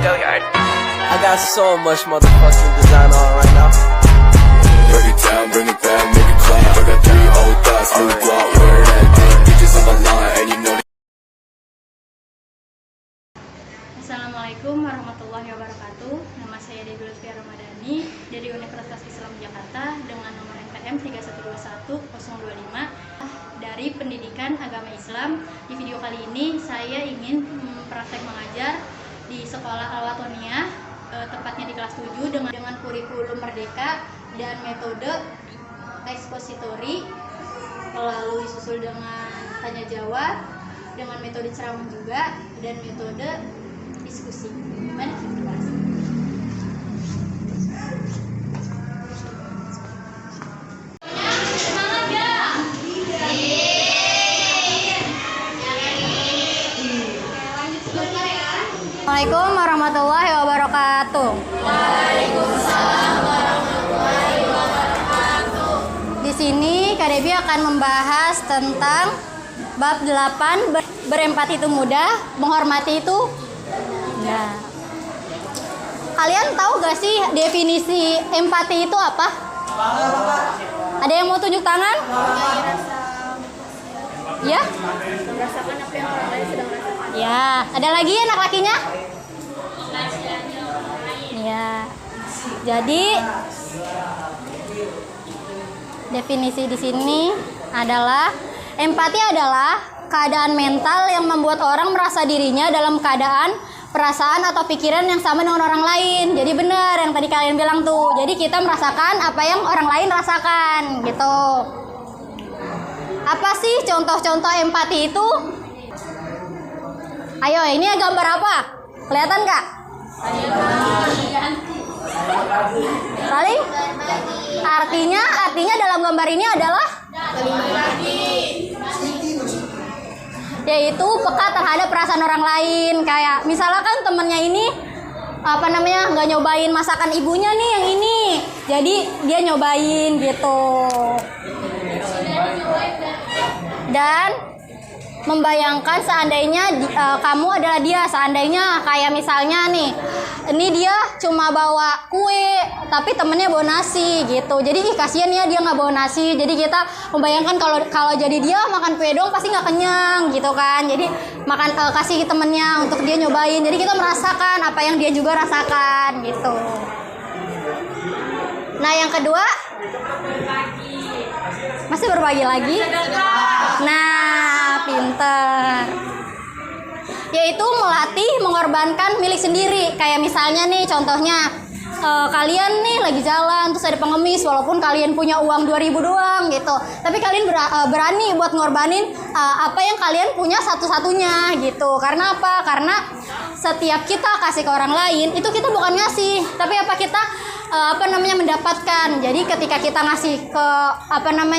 I got so much motherfucking design on right now. Break it down, bring it back, make it clap. I got 3 old thoughts, new guap, wear that thing. Bitches on the line, and you know. Assalamualaikum warahmatullahi wabarakatuh. Nama saya Dewi Lutfi Ramadhani dari Universitas Islam Jakarta dengan nomor NPM 3121025 dari Pendidikan Agama Islam. Di video kali ini saya ingin praktek mengajar di Sekolah Al-Watoniyah, tepatnya di kelas 7 dengan kurikulum Merdeka dan metode ekspositori, lalu disusul dengan tanya jawab, dengan metode ceramah juga, dan metode diskusi. Gimana kita bahas? Assalamualaikum warahmatullahi wabarakatuh. Waalaikumsalam warahmatullahi wabarakatuh. Di sini Kak Debbie akan membahas tentang bab 8, berempati itu mudah, menghormati itu mudah. Kalian tahu gak sih definisi empati itu apa? Ada yang mau tunjuk tangan? Ya? Merasakan apa yang orang lain sedang rasakan. Ya, ada lagi anak lakinya? Ya. Jadi definisi di sini adalah empati adalah keadaan mental yang membuat orang merasa dirinya dalam keadaan, perasaan atau pikiran yang sama dengan orang lain. Jadi benar yang tadi kalian bilang tuh. Jadi kita merasakan apa yang orang lain rasakan, gitu. Apa sih contoh-contoh empati itu? Ayo, ini gambar apa? Kelihatan nggak? Saling? Artinya dalam gambar ini adalah yaitu peka terhadap perasaan orang lain. Kayak misalkan temennya ini nggak nyobain masakan ibunya nih yang ini, jadi dia nyobain gitu. Dan membayangkan seandainya kamu adalah dia, seandainya kayak misalnya nih, ini dia cuma bawa kue tapi temennya bawa nasi gitu, jadi kasihan ya dia nggak bawa nasi. Jadi kita membayangkan kalau jadi dia makan kue dong pasti nggak kenyang gitu kan, jadi makan kasih temennya untuk dia nyobain, jadi kita merasakan apa yang dia juga rasakan gitu. Nah yang kedua, masih berbagi lagi. Nah, pinter. Yaitu melatih mengorbankan milik sendiri. Kayak misalnya nih contohnya, kalian nih lagi jalan terus ada pengemis, walaupun kalian punya uang 2.000 doang gitu, tapi kalian berani buat ngorbanin apa yang kalian punya satu-satunya gitu. Karena apa? Karena setiap kita kasih ke orang lain itu kita bukan ngasih, tapi kita mendapatkan. Jadi ketika kita ngasih ke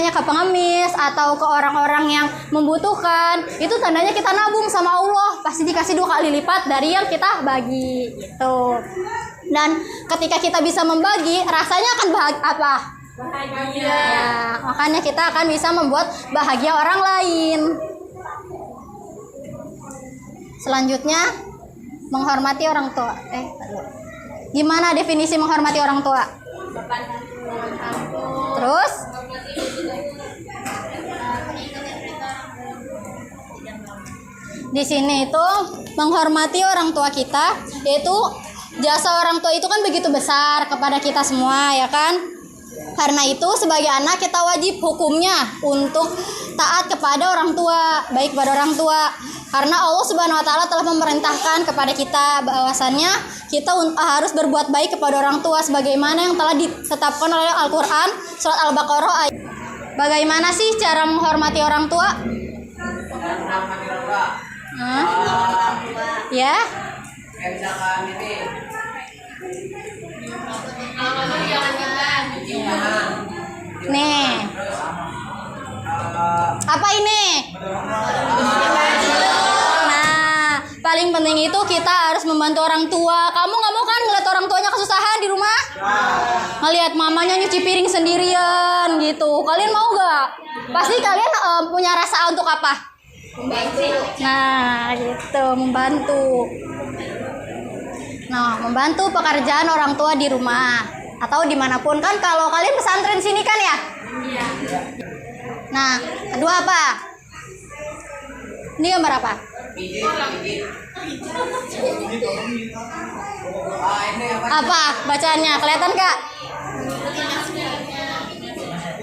ke pengemis atau ke orang-orang yang membutuhkan, itu tandanya kita nabung sama Allah, pasti dikasih 2 kali lipat dari yang kita bagi gitu. Dan ketika kita bisa membagi, rasanya akan bahagia. Ya, makanya kita akan bisa membuat bahagia orang lain. Selanjutnya, menghormati orang tua. Gimana definisi menghormati orang tua? Terus? Di sini itu menghormati orang tua kita, yaitu jasa orang tua itu kan begitu besar kepada kita semua, ya kan? Karena itu sebagai anak kita wajib hukumnya untuk taat kepada orang tua, baik kepada orang tua. Karena Allah Subhanahu wa taala telah memerintahkan kepada kita bahwasannya kita harus berbuat baik kepada orang tua sebagaimana yang telah ditetapkan oleh Al-Qur'an surat Al-Baqarah. Bagaimana sih cara menghormati orang tua? Ya? Nih. Apa ini? Nah, paling penting itu kita harus membantu orang tua. Kamu nggak mau kan ngeliat orang tuanya kesusahan di rumah? Ngeliat mamanya nyuci piring sendirian gitu. Kalian mau nggak? Pasti kalian punya rasa untuk apa? Membantu. Nah, gitu, membantu. Nah, membantu pekerjaan orang tua di rumah atau dimanapun kan. Kalau kalian pesantren sini kan ya? Iya. Nah, kedua apa? Ini gambar apa? Apa bacaannya? Kelihatan Kak?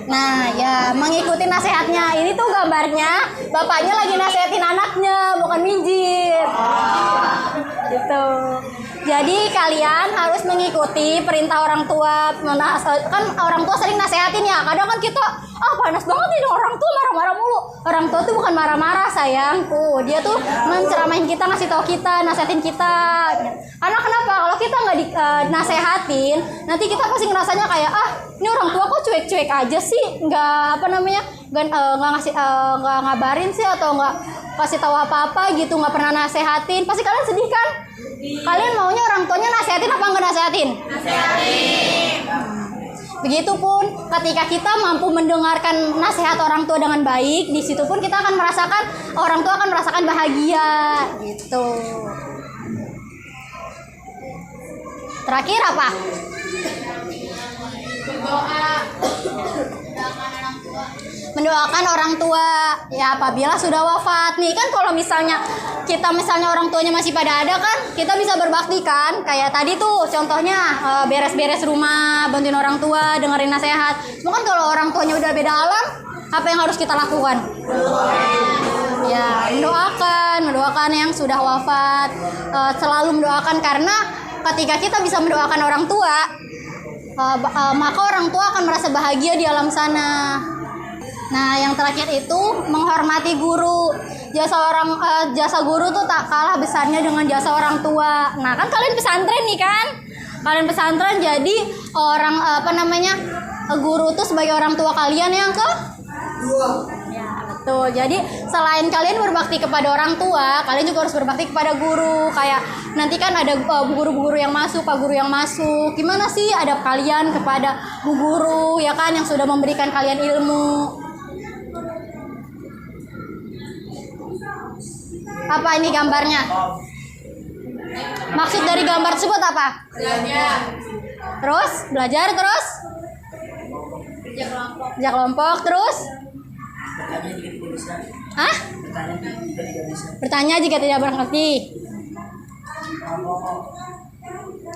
Nah, ya mengikuti nasihatnya. Ini tuh gambarnya bapaknya lagi nasihatin anaknya, bukan mijit. Gitu. Jadi kalian harus mengikuti perintah orang tua. Kan orang tua sering nasehatin ya. Kadang kan kita, panas banget nih orang tua marah-marah mulu. Orang tua tuh bukan marah-marah sayangku. Dia tuh menceramahin kita, ngasih tahu kita, nasehatin kita. Karena kenapa? Kalau kita nggak nasehatin, nanti kita pasti ngerasanya kayak ini orang tua kok cuek-cuek aja sih, nggak nggak ngabarin sih atau nggak kasih tahu apa-apa gitu, nggak pernah nasehatin. Pasti kalian sedih kan? Kalian maunya orang tuanya nasehatin apa nggak nasehatin? Nasehatin. Begitupun ketika kita mampu mendengarkan nasihat orang tua dengan baik, di situ pun kita akan merasakan, orang tua akan merasakan bahagia gitu. Terakhir apa? Mendoakan orang tua ya apabila sudah wafat. Nih kan kalau misalnya orang tuanya masih pada ada kan, kita bisa berbakti kan. Kayak tadi tuh contohnya beres-beres rumah, bantuin orang tua, dengerin nasihat. Cuma kan kalau orang tuanya udah beda alam, apa yang harus kita lakukan? Ya, mendoakan yang sudah wafat. Selalu mendoakan, karena ketika kita bisa mendoakan orang tua, maka orang tua akan merasa bahagia di alam sana. Nah, yang terakhir itu menghormati guru. Jasa guru tuh tak kalah besarnya dengan jasa orang tua. Nah, kan kalian pesantren nih kan? Kalian pesantren, jadi guru tuh sebagai orang tua kalian yang ya, betul. Jadi selain kalian berbakti kepada orang tua, kalian juga harus berbakti kepada guru. Kayak nanti kan ada guru-guru yang masuk, pak guru yang masuk. Gimana sih adab kalian kepada bu guru ya kan, yang sudah memberikan kalian ilmu. Apa ini gambarnya? Maksud dari gambar tersebut apa? Belajar. Terus? Belajar terus? Kerja kelompok terus? Hah? Bertanya jika tidak mengerti.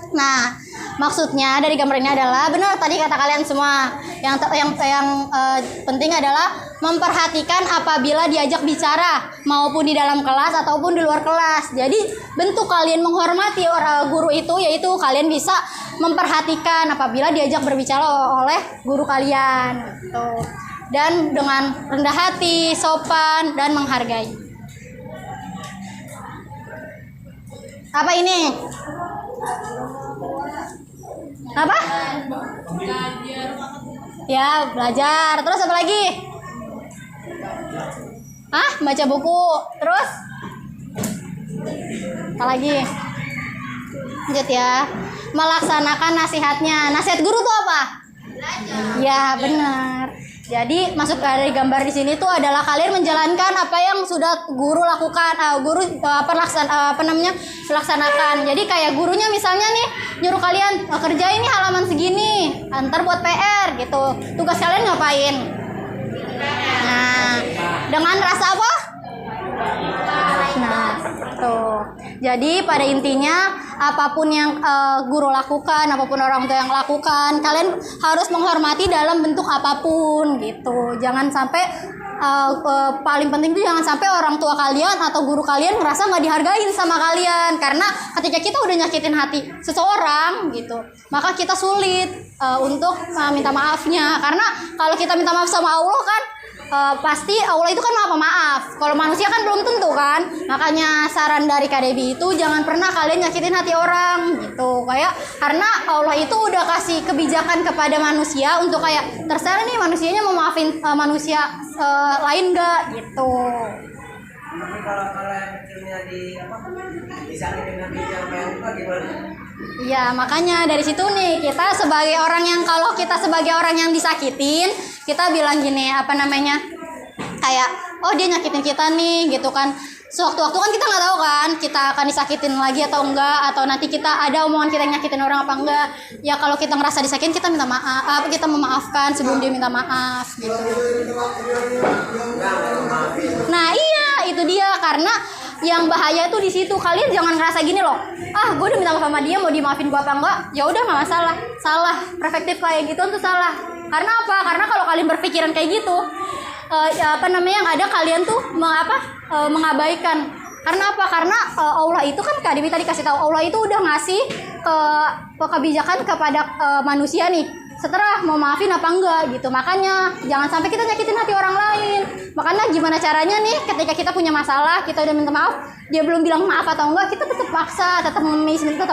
Nah, maksudnya dari gambar ini adalah benar tadi kata kalian semua. Yang penting adalah memperhatikan apabila diajak bicara, maupun di dalam kelas ataupun di luar kelas. Jadi bentuk kalian menghormati orang guru itu yaitu kalian bisa memperhatikan apabila diajak berbicara oleh guru kalian. Gitu. Dan dengan rendah hati, sopan, dan menghargai. Apa ini? Apa? Ya, belajar. Terus apa lagi? Baca buku. Terus? Apa lagi? Lanjut ya. Melaksanakan nasihatnya. Nasihat guru tuh apa? Belajar. Ya, benar. Jadi masuk dari gambar di sini tuh adalah kalian menjalankan apa yang sudah guru lakukan, melaksanakan. Jadi kayak gurunya misalnya nih nyuruh kalian kerjain nih halaman segini, antar buat PR gitu. Tugas kalian ngapain? Nah, dengan rasa apa? Nah, tuh. Jadi pada intinya apapun yang guru lakukan, apapun orang tua yang lakukan, kalian harus menghormati dalam bentuk apapun gitu. Jangan sampai paling penting itu jangan sampai orang tua kalian atau guru kalian merasa nggak dihargain sama kalian. Karena ketika kita udah nyakitin hati seseorang gitu, maka kita sulit untuk minta maafnya. Karena kalau kita minta maaf sama Allah kan, pasti Allah itu kan maaf. Kalau manusia kan belum tentu kan. Makanya saran dari Kak Debbie itu jangan pernah kalian nyakitin hati orang gitu. Karena Allah itu udah kasih kebijakan kepada manusia untuk kayak terserah nih manusianya mau maafin manusia lain enggak gitu. Tapi kalau yang kecilnya disakitin hati sama yang tua gimana? Iya, makanya dari situ nih kita sebagai orang yang, kalau kita sebagai orang yang disakitin, kita bilang gini, kayak dia nyakitin kita nih gitu kan. sewaktu-waktu kan kita nggak tahu kan kita akan disakitin lagi atau enggak, atau nanti kita ada omongan kita yang nyakitin orang apa enggak. Ya kalau kita ngerasa disakitin kita minta maaf, kita memaafkan sebelum dia minta maaf gitu. Nah iya itu dia, karena yang bahaya itu di situ. Kalian jangan ngerasa gini loh, gue udah minta maaf sama dia, mau dimaafin gue apa enggak ya udah nggak masalah. Salah, perspektif kayak gitu tuh salah. Karena apa? Karena kalau kalian berpikiran kayak gitu, yang ada kalian tuh mengabaikan. Karena apa? Karena Allah itu kan Kak Dewi tadi kasih tahu, Allah itu udah ngasih kebijakan kepada manusia nih, setelah mau maafin apa enggak gitu. Makanya jangan sampai kita nyakitin hati orang lain. Makanya gimana caranya nih, ketika kita punya masalah, kita udah minta maaf, dia belum bilang maaf atau enggak, kita tetap paksa, tetap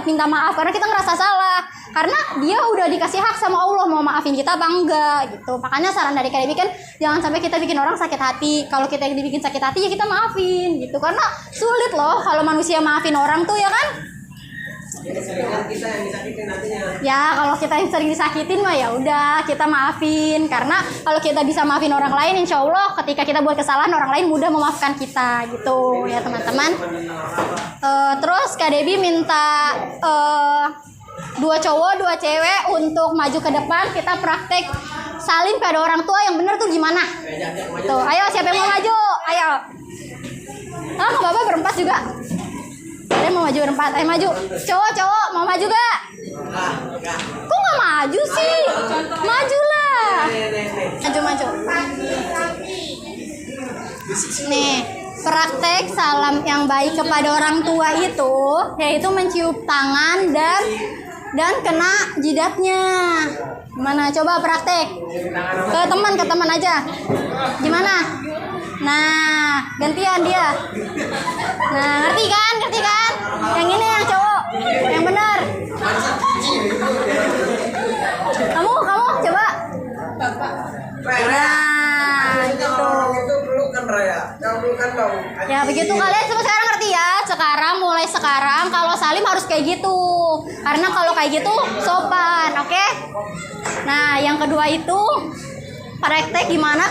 minta maaf karena kita ngerasa salah. Karena dia udah dikasih hak sama Allah mau maafin kita apa enggak gitu. Makanya saran dari Kak Dewi kan jangan sampai kita bikin orang sakit hati. Kalau kita yang dibikin sakit hati ya kita maafin gitu. Karena sulit loh kalau manusia maafin orang tuh ya kan. Kita yang disakitin nantinya. Ya kalau kita yang sering disakitin mah ya udah kita maafin. Karena kalau kita bisa maafin orang lain, insya Allah ketika kita buat kesalahan orang lain mudah memaafkan kita gitu ya teman-teman. Terus Kak Dewi minta 2 cowok 2 cewek untuk maju ke depan, kita praktek salim pada orang tua yang benar tuh gimana. Tuh, ayo siapa yang mau maju? Ayo. Nggak apa-apa berempat juga. Kalian mau maju berempat, ayo maju. Cowok mau maju gak? Kok nggak maju sih? Majulah. Maju. Nih, praktek salam yang baik kepada orang tua itu yaitu mencium tangan dan kena jidatnya. Gimana? Coba praktek. Ke teman aja. Gimana? Nah, gantian dia. Nah, ngerti kan? Yang ini yang cowok, yang benar. Kamu coba. Nah, gitu. Ya begitu kalian semua sekarang ngerti ya. Mulai sekarang kalau salim harus kayak gitu. Karena kalau kayak gitu sopan, oke? Nah, yang kedua itu praktek gimana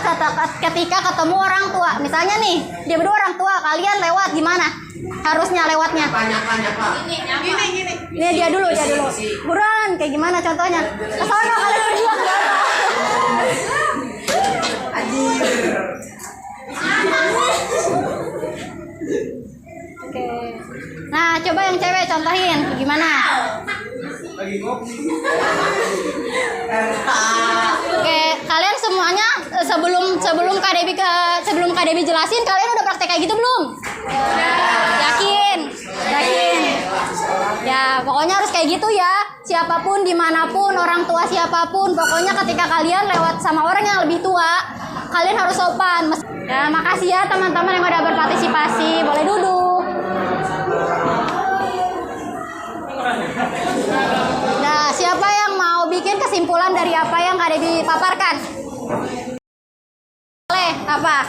ketika ketemu orang tua. Misalnya nih, dia berdua orang tua, kalian lewat gimana? Harusnya lewatnya. Gini. Nih dia dulu. Buruan, kayak gimana contohnya? Kesono kalian berdua ke sono. Oke. Nah, coba yang cewek contohin gimana? Oke, kalian semuanya sebelum Kak Dewi jelasin, kalian udah praktek kayak gitu belum? Yakin? Ya, pokoknya harus kayak gitu ya. Siapapun, dimanapun, orang tua siapapun, pokoknya ketika kalian lewat sama orang yang lebih tua, kalian harus sopan. Ya, makasih ya teman-teman yang udah berpartisipasi. Boleh duduk. Nah, siapa yang mau bikin kesimpulan dari apa yang Kak Dewi paparkan? Boleh, apa?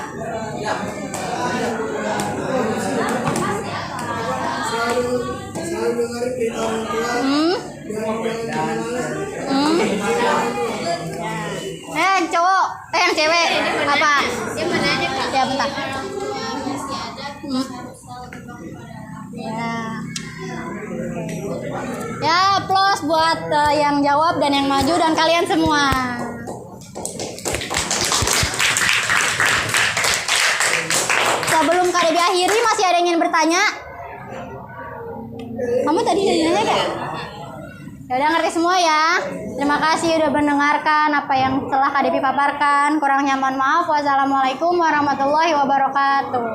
Yang cowok, yang cewek, apa? Ya, bentar. Ya, applause buat yang jawab dan yang maju dan kalian semua. Sebelum Kak Dewi akhiri, masih ada yang ingin bertanya? Kamu tadi nanya gak? Ya udah ngerti semua ya. Terima kasih udah mendengarkan apa yang telah Kak Dewi paparkan. Kurangnya mohon maaf. Wassalamualaikum warahmatullahi wabarakatuh.